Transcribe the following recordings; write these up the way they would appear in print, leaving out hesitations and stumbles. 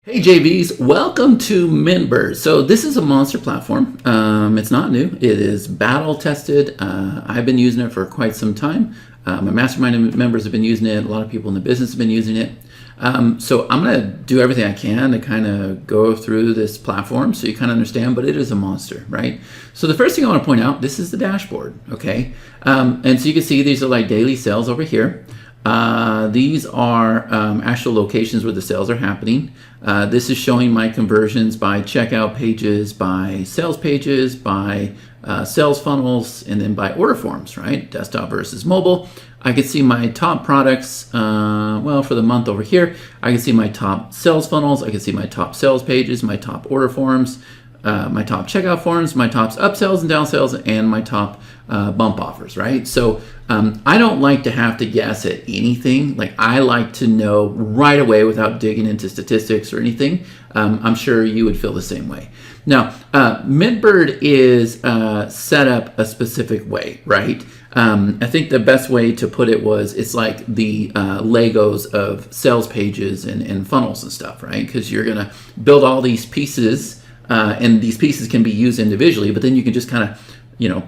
Hey JVs, welcome to MintBird. So this is a monster platform. It's not new. It is battle tested. I've been using it for quite some time. My mastermind members have been using it. A lot of people in the business have been using it. So I'm going to do everything I can to kind of go through this platform so you kind of understand, but it is a monster, right? So the first thing I want to point out, this is the dashboard, okay? And so you can see these are like daily sales over here. These are actual locations where the sales are happening. This is showing my conversions by checkout pages, by sales pages, by sales funnels, and then by order forms, right? Desktop versus mobile. I can see my top products, well, for the month over here. I can see my top sales funnels. I can see my top sales pages, my top order forms, my top checkout forms, my top upsells and downsells, and my top bump offers, right? So I don't like to have to guess at anything. Like, I like to know right away without digging into statistics or anything. I'm sure you would feel the same way. Now, MintBird is set up a specific way, right? I think the best way to put it was it's like the Legos of sales pages and funnels and stuff, right? Because you're going to build all these pieces, and these pieces can be used individually, but then you can just kind of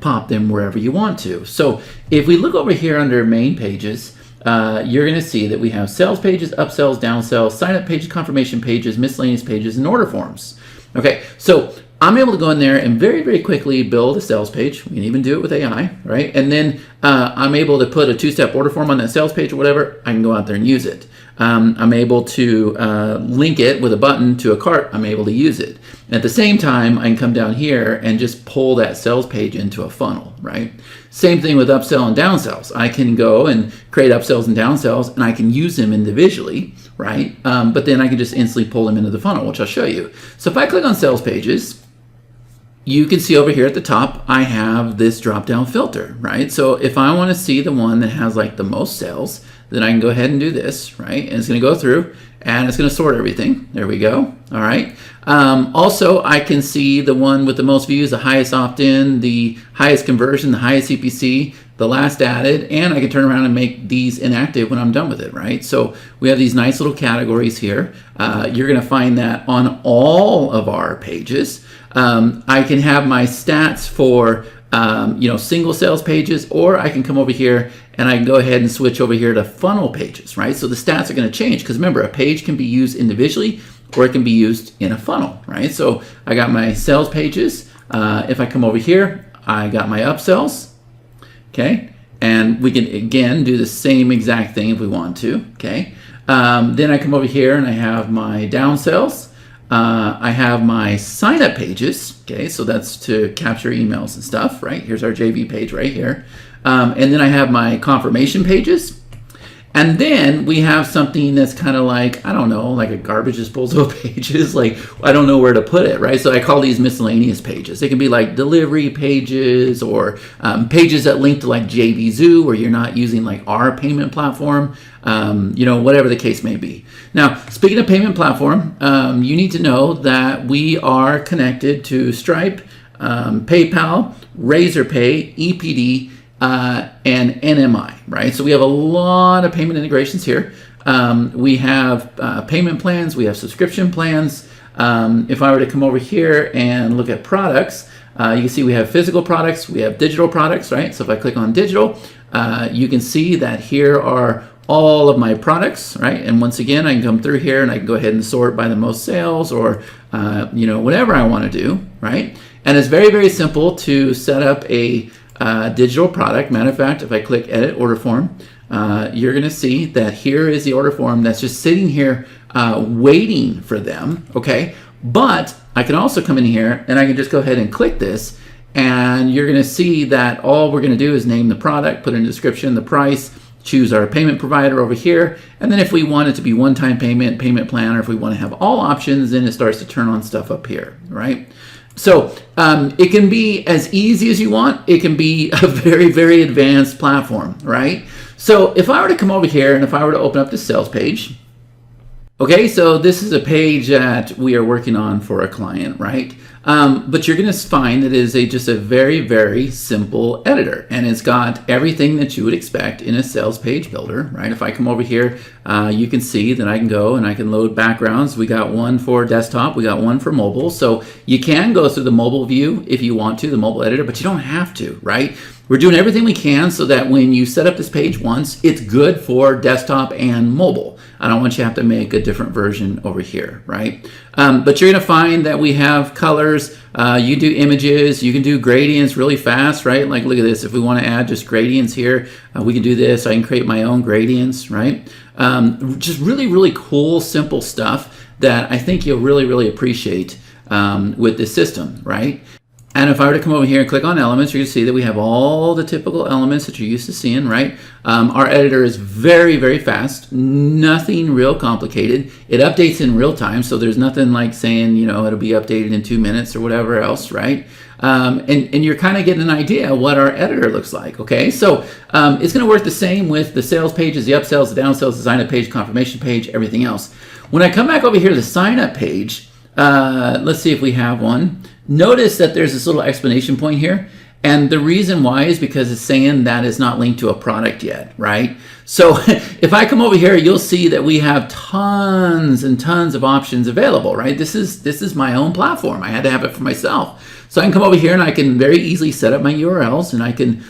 pop them wherever you want to. So if we look over here under main pages, you're going to see that we have sales pages, upsells, downsells, sign up pages, confirmation pages, miscellaneous pages, and order forms. Okay, so I'm able to go in there and very, very quickly build a sales page. We can even do it with AI, right? And then I'm able to put a two-step order form on that sales page or whatever. I can go out there and use it. I'm able to link it with a button to a cart. I'm able to use it. At the same time, I can come down here and just pull that sales page into a funnel, right? Same thing with upsell and downsells. I can go and create upsells and downsells, and I can use them individually, right? But then I can just instantly pull them into the funnel, which I'll show you. So if I click on sales pages, you can see over here at the top, I have this drop-down filter, right? So if I want to see the one that has like the most sales, then I can go ahead and do this, right? And it's going to go through and it's going to sort everything. There we go. All right. Also, I can see the one with the most views, the highest opt-in, the highest conversion, the highest CPC, the last added, and I can turn around and make these inactive when I'm done with it, right? So we have these nice little categories here. You're going to find that on all of our pages. I can have my stats for single sales pages, or I can come over here and I can go ahead and switch over here to funnel pages, right? So the stats are going to change because remember, a page can be used individually or it can be used in a funnel, right? So I got my sales pages. If I come over here, I got my upsells, okay? And we can, again, do the same exact thing if we want to, okay? Then I come over here and I have my downsells. I have my sign up pages, okay, so that's to capture emails and stuff, right? Here's our JV page right here. And then I have my confirmation pages. And then we have something that's kind of like, I don't know, like a garbage disposal of pages. Like, I don't know where to put it, right? So I call these miscellaneous pages. They can be like delivery pages or pages that link to like JV Zoo, where you're not using like our payment platform, whatever the case may be. Now, speaking of payment platform, you need to know that we are connected to Stripe, PayPal, Razorpay, EPD, and NMI, right? So we have a lot of payment integrations here. We have payment plans, we have subscription plans. If I were to come over here and look at products, you can see we have physical products, we have digital products, right? So if I click on digital, you can see that here are all of my products, right? And once again, I can come through here and I can go ahead and sort by the most sales or, whatever I want to do, right? And it's very, very simple to set up a digital product. Matter of fact, if I click edit order form, you're going to see that here is the order form that's just sitting here waiting for them, okay? But I can also come in here and I can just go ahead and click this, and you're going to see that all we're going to do is name the product, put in a description, the price, choose our payment provider over here, and then if we want it to be one-time payment plan, or if we want to have all options, then it starts to turn on stuff up here, right? So it can be as easy as you want. It can be a very, very advanced platform, right? So if I were to come over here and if I were to open up the sales page, Okay, so this is a page that we are working on for a client, right? But you're going to find that it is just a very, very simple editor, and it's got everything that you would expect in a sales page builder, right? If I come over here, you can see that I can go and I can load backgrounds. We got one for desktop, we got one for mobile. So you can go through the mobile view if you want to, the mobile editor, but you don't have to, right? We're doing everything we can so that when you set up this page once, it's good for desktop and mobile. I don't want you to have to make a different version over here, right? But you're gonna find that we have colors, you do images, you can do gradients really fast, right? Like look at this, if we wanna add just gradients here, we can do this. I can create my own gradients, right? Just really, really cool, simple stuff that I think you'll really, really appreciate with this system, right? And if I were to come over here and click on elements, you're going to see that we have all the typical elements that you're used to seeing, right? Our editor is very, very fast, nothing real complicated. It updates in real time, so there's nothing like saying, you know, it'll be updated in 2 minutes or whatever else, right? And you're kind of getting an idea what our editor looks like, okay? So it's going to work the same with the sales pages, the upsells, the downsells, the sign-up page, confirmation page, everything else. When I come back over here to the sign-up page, let's see if we have one. Notice that there's this little explanation point here, and the reason why is because it's saying that is not linked to a product yet, right? So if I come over here, you'll see that we have tons and tons of options available, right? This is my own platform. I had to have it for myself. So I can come over here and I can very easily set up my URLs, and I can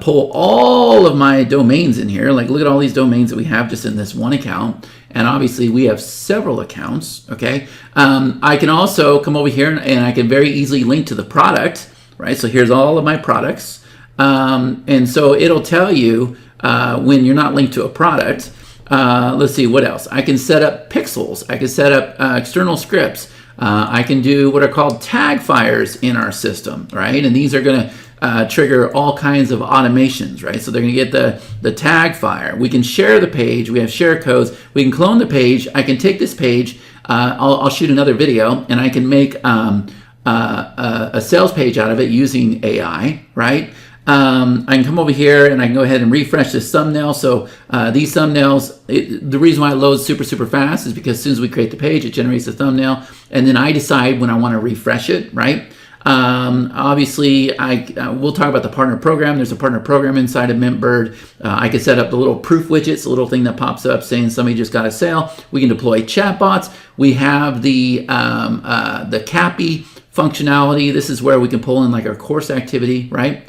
pull all of my domains in here. Like look at all these domains that we have just in this one account. And obviously we have several accounts, okay? I can also come over here and I can very easily link to the product, right? So here's all of my products. And so it'll tell you when you're not linked to a product. Let's see, what else? I can set up pixels. I can set up external scripts. I can do what are called tag fires in our system, right? And these are gonna trigger all kinds of automations, right? So they're gonna get the tag fire. We can share the page, we have share codes, we can clone the page. I can take this page, I'll shoot another video, and I can make a sales page out of it using AI, right? I can come over here and I can go ahead and refresh this thumbnail. So these thumbnails, the reason why it loads super, super fast is because as soon as we create the page, it generates a thumbnail, and then I decide when I want to refresh it, right? Obviously, we'll talk about the partner program. There's a partner program inside of MintBird. I can set up the little proof widgets, a little thing that pops up saying somebody just got a sale. We can deploy chatbots. We have the CAPI functionality. This is where we can pull in like our course activity, right?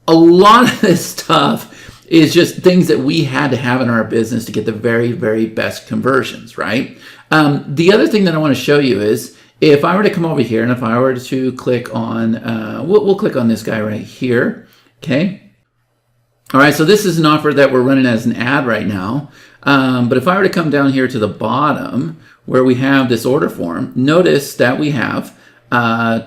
A lot of this stuff is just things that we had to have in our business to get the very, very best conversions, right? The other thing that I want to show you is if I were to come over here and if I were to click on, we'll click on this guy right here, okay? All right, so this is an offer that we're running as an ad right now. But if I were to come down here to the bottom where we have this order form, notice that we have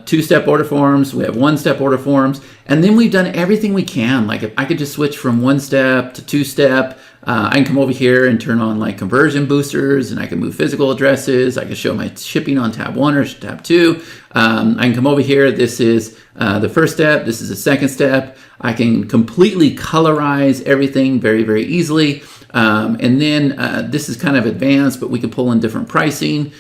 two-step order forms, we have one-step order forms, and then we've done everything we can. Like if I could just switch from one-step to two-step, I can come over here and turn on like conversion boosters, and I can move physical addresses. I can show my shipping on tab 1 or tab 2. I can come over here. This is the first step. This is the second step. I can completely colorize everything very, very easily. And then this is kind of advanced, but we can pull in different pricing.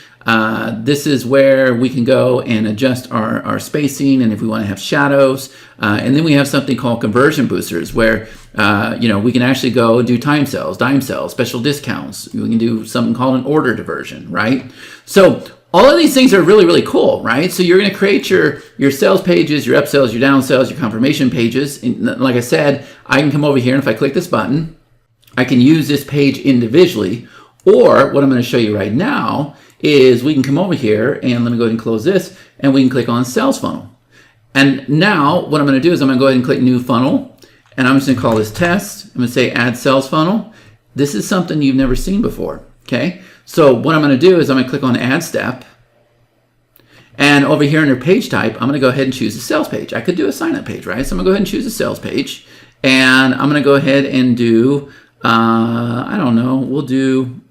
This is where we can go and adjust our spacing, and if we want to have shadows. And then we have something called conversion boosters where we can actually go and do time sales, dime sales, special discounts. We can do something called an order diversion, right? So all of these things are really, really cool, right? So you're going to create your sales pages, your upsells, your downsells, your confirmation pages. And like I said, I can come over here, and if I click this button, I can use this page individually. Or what I'm going to show you right now is we can come over here, and let me go ahead and close this, and we can click on sales funnel. And now what I'm going to do is I'm going to go ahead and click new funnel, and I'm just going to call this test. I'm going to say add sales funnel. This is something you've never seen before, okay? So what I'm going to do is I'm going to click on add step, and over here under page type, I'm going to go ahead and choose a sales page. I could do a sign up page, right? So I'm going to go ahead and choose a sales page, and I'm going to go ahead and do, I don't know, we'll do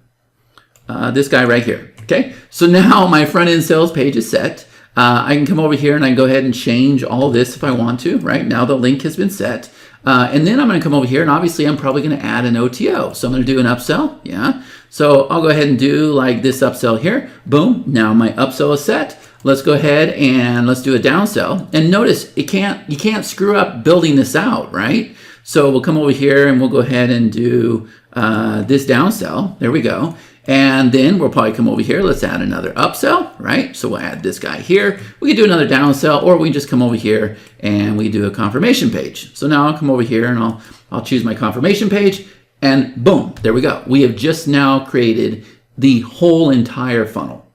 this guy right here. Okay, so now my front end sales page is set. I can come over here and I can go ahead and change all this if I want to, right? Now the link has been set. And then I'm going to come over here, and obviously I'm probably going to add an OTO. So I'm going to do an upsell, yeah. So I'll go ahead and do like this upsell here. Boom, now my upsell is set. Let's go ahead and let's do a downsell. And notice you can't screw up building this out, right? So we'll come over here and we'll go ahead and do this downsell. There we go. And then we'll probably come over here. Let's add another upsell, right? So we'll add this guy here. We can do another downsell, or we can just come over here and we do a confirmation page. So now I'll come over here and I'll choose my confirmation page, and boom, there we go. We have just now created the whole entire funnel.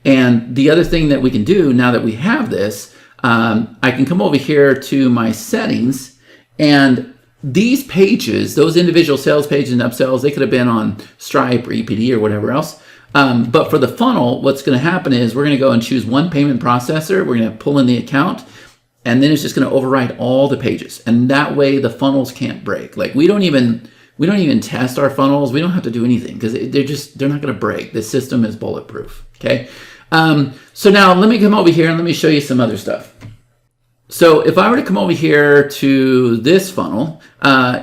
And the other thing that we can do now that we have this, I can come over here to my settings, and these pages, those individual sales pages and upsells, they could have been on Stripe or EPD or whatever else. But for the funnel, what's going to happen is we're going to go and choose one payment processor. We're going to pull in the account, and then it's just going to overwrite all the pages. And that way the funnels can't break. Like we don't even test our funnels. We don't have to do anything because they're not going to break. The system is bulletproof. Okay. So now let me come over here and let me show you some other stuff. So if I were to come over here to this funnel,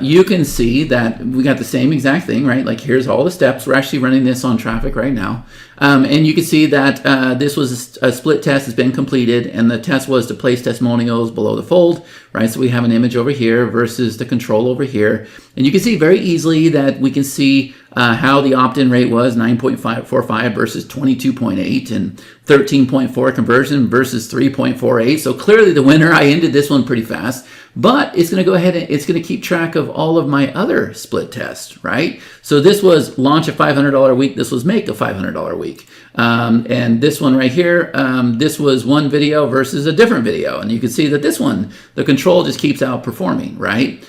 you can see that we got the same exact thing, right? Like here's all the steps. We're actually running this on traffic right now. And you can see that this was a split test has been completed, and the test was to place testimonials below the fold, right? So we have an image over here versus the control over here. And you can see very easily that we can see how the opt-in rate was 9.45 versus 22.8 and 13.4 conversion versus 3.48. So clearly the winner, I ended this one pretty fast, but it's going to go ahead and it's going to keep track of all of my other split tests, right? So this was launch a $500 a week. This was make a $500 a week. And this one right here, this was one video versus a different video. And you can see that this one, the control just keeps outperforming, right?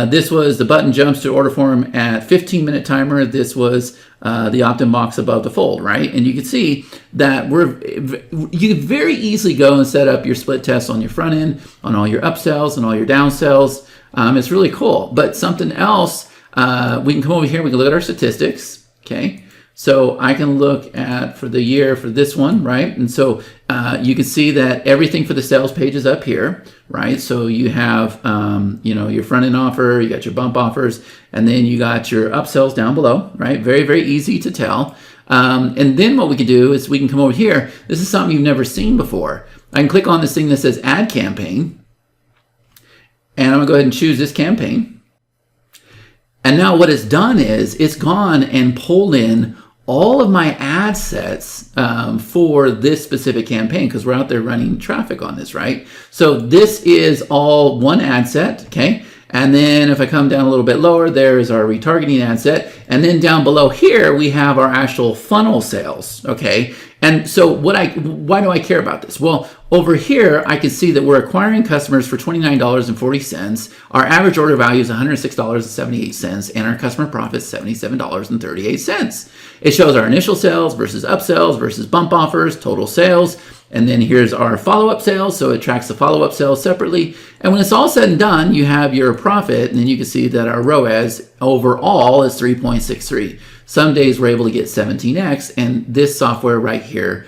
This was the button jumps to order form at 15-minute timer. This was the opt-in box above the fold, right? And you can see that you can very easily go and set up your split tests on your front end, on all your upsells and all your downsells. It's really cool. But something else, we can come over here, we can look at our statistics, okay? So I can look at for the year for this one, right? And so you can see that everything for the sales page is up here, right? So you have, your front end offer, you got your bump offers, and then you got your upsells down below, right? Very, very easy to tell. And then what we can do is we can come over here. This is something you've never seen before. I can click on this thing that says add campaign, and I'm gonna go ahead and choose this campaign. And now what it's done is it's gone and pulled in all of my ad sets for this specific campaign because we're out there running traffic on this, right? So this is all one ad set, okay? And then if I come down a little bit lower, there's our retargeting ad set. And then down below here, we have our actual funnel sales, okay? And so why do I care about this? Well, over here, I can see that we're acquiring customers for $29.40. Our average order value is $106.78, and our customer profit is $77.38. It shows our initial sales versus upsells versus bump offers, total sales. And then here's our follow-up sales. So it tracks the follow-up sales separately. And when it's all said and done, you have your profit. And then you can see that our ROAS overall is 3.63. Some days we're able to get 17x. And this software right here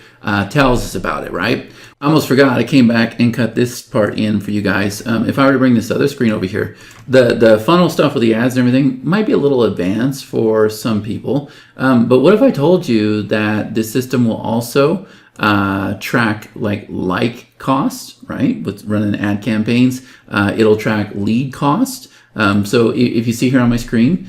tells us about it, right? I almost forgot. I came back and cut this part in for you guys. If I were to bring this other screen over here, the funnel stuff with the ads and everything might be a little advanced for some people. But what if I told you that this system will also track like costs, right? With running ad campaigns, it'll track lead cost. So if you see here on my screen,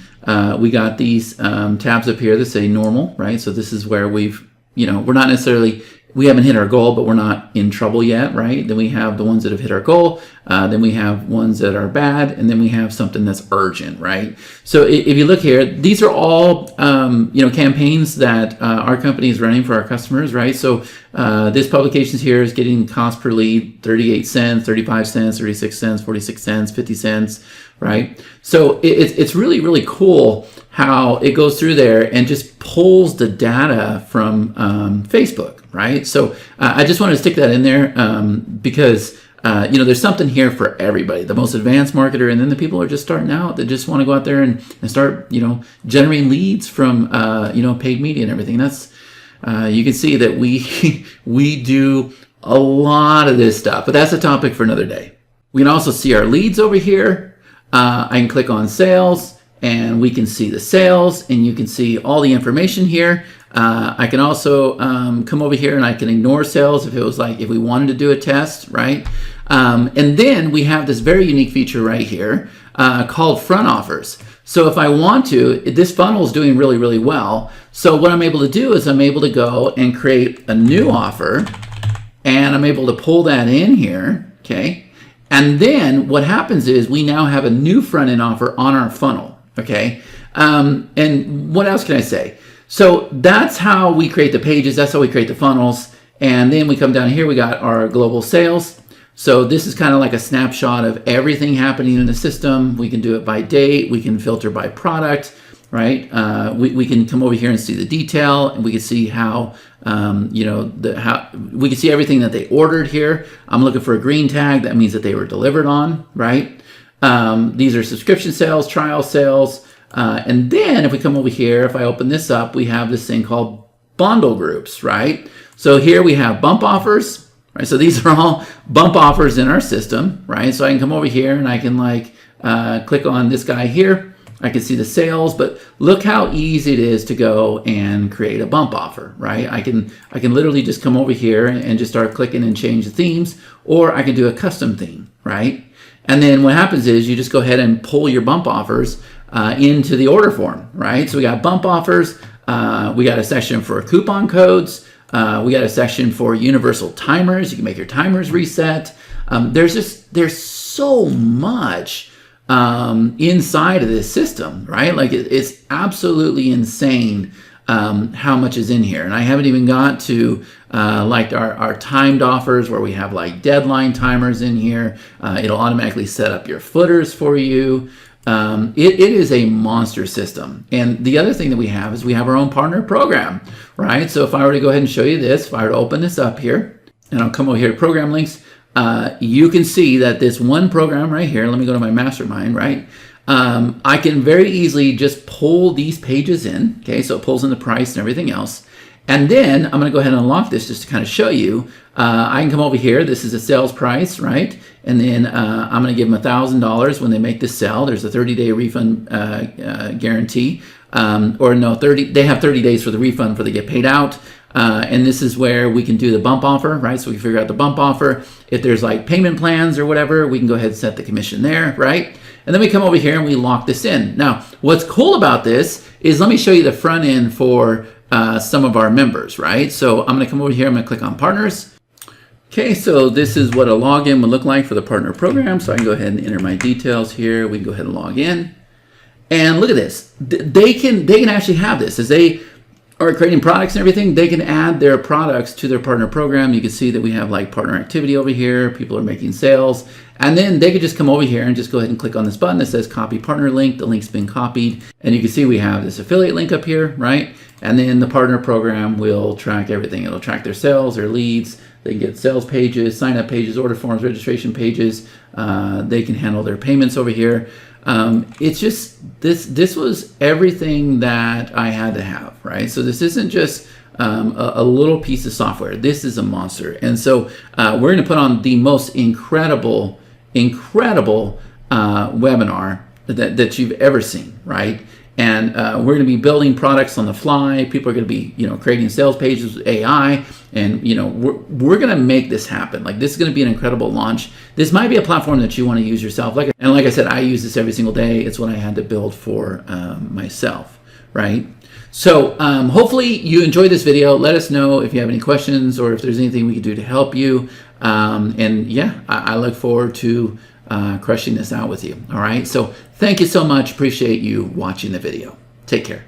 we got these tabs up here that say normal, right? So this is where we're not necessarily, we haven't hit our goal, but we're not in trouble yet, right? Then we have the ones that have hit our goal. Then we have ones that are bad, and then we have something that's urgent, right? So if you look here, these are all campaigns that our company is running for our customers, right? So this publications here is getting cost per lead 38 cents, 35 cents, 36 cents, 46 cents, 50 cents, right? So it's really, really cool how it goes through there and just pulls the data from Facebook, right? So I just wanted to stick that in there because there's something here for everybody, the most advanced marketer, and then the people who are just starting out that just want to go out there and start, generating leads from, paid media and everything. That's, you can see that we do a lot of this stuff, but that's a topic for another day. We can also see our leads over here. I can click on sales, and we can see the sales, and you can see all the information here. I can also come over here and I can ignore sales if it was like, if we wanted to do a test, right? And then we have this very unique feature right here called front offers. So if I want to, this funnel is doing really, really well. So what I'm able to do is I'm able to go and create a new offer, and I'm able to pull that in here, okay? And then what happens is we now have a new front end offer on our funnel, okay? And what else can I say? So that's how we create the pages, that's how we create the funnels. And then we come down here, we got our global sales. So this is kind of like a snapshot of everything happening in the system. We can do it by date, we can filter by product, right? We can come over here and see the detail, and we can see how, we can see everything that they ordered here. I'm looking for a green tag, that means that they were delivered on, right? These are subscription sales, trial sales, and then if we come over here, if I open this up, we have this thing called bundle groups, right? So here we have bump offers. Right, so these are all bump offers in our system, right? So I can come over here and I can like click on this guy here. I can see the sales, but look how easy it is to go and create a bump offer, right? I can literally just come over here and just start clicking and change the themes, or I can do a custom theme, right? And then what happens is you just go ahead and pull your bump offers into the order form, right? So we got bump offers, we got a section for coupon codes. We got a section for universal timers. You can make your timers reset. There's so much inside of this system, right? Like it's absolutely insane how much is in here. And I haven't even got to like our timed offers where we have like deadline timers in here. It'll automatically set up your footers for you. It is a monster system. And the other thing that we have is we have our own partner program, right? So if I were to go ahead and show you this, if I were to open this up here, and I'll come over here to program links, you can see that this one program right here, let me go to my mastermind, right? I can very easily just pull these pages in, okay? So it pulls in the price and everything else. And then I'm going to go ahead and unlock this just to kind of show you. I can come over here. This is a sales price, right? And then I'm going to give them $1,000 when they make this sell. There's a 30-day refund guarantee. Or no, they have 30 days for the refund before they get paid out. And this is where we can do the bump offer, right? So we can figure out the bump offer. If there's like payment plans or whatever, we can go ahead and set the commission there, right? And then we come over here and we lock this in. Now, what's cool about this is, let me show you the front end for some of our members, right? So I'm going to come over here, I'm going to click on partners. Okay, so this is what a login would look like for the partner program. So I can go ahead and enter my details here. We can go ahead and log in. And look at this. They can actually have this. As they are creating products and everything, they can add their products to their partner program. You can see that we have like partner activity over here. People are making sales. And then they could just come over here and just go ahead and click on this button that says copy partner link. The link's been copied. And you can see we have this affiliate link up here, right? And then the partner program will track everything. It'll track their sales, their leads. They can get sales pages, sign up pages, order forms, registration pages. They can handle their payments over here. It's just, this was everything that I had to have, right? So this isn't just a little piece of software. This is a monster. And so we're going to put on the most incredible webinar that you've ever seen, right? And we're going to be building products on the fly. People are going to be, creating sales pages with AI, and we're going to make this happen. Like, this is going to be an incredible launch. This might be a platform that you want to use yourself. Like I said, I use this every single day. It's what I had to build for myself, right? So hopefully you enjoyed this video. Let us know if you have any questions or if there's anything we can do to help you. And yeah, I look forward to crushing this out with you. All right. So thank you so much. Appreciate you watching the video. Take care.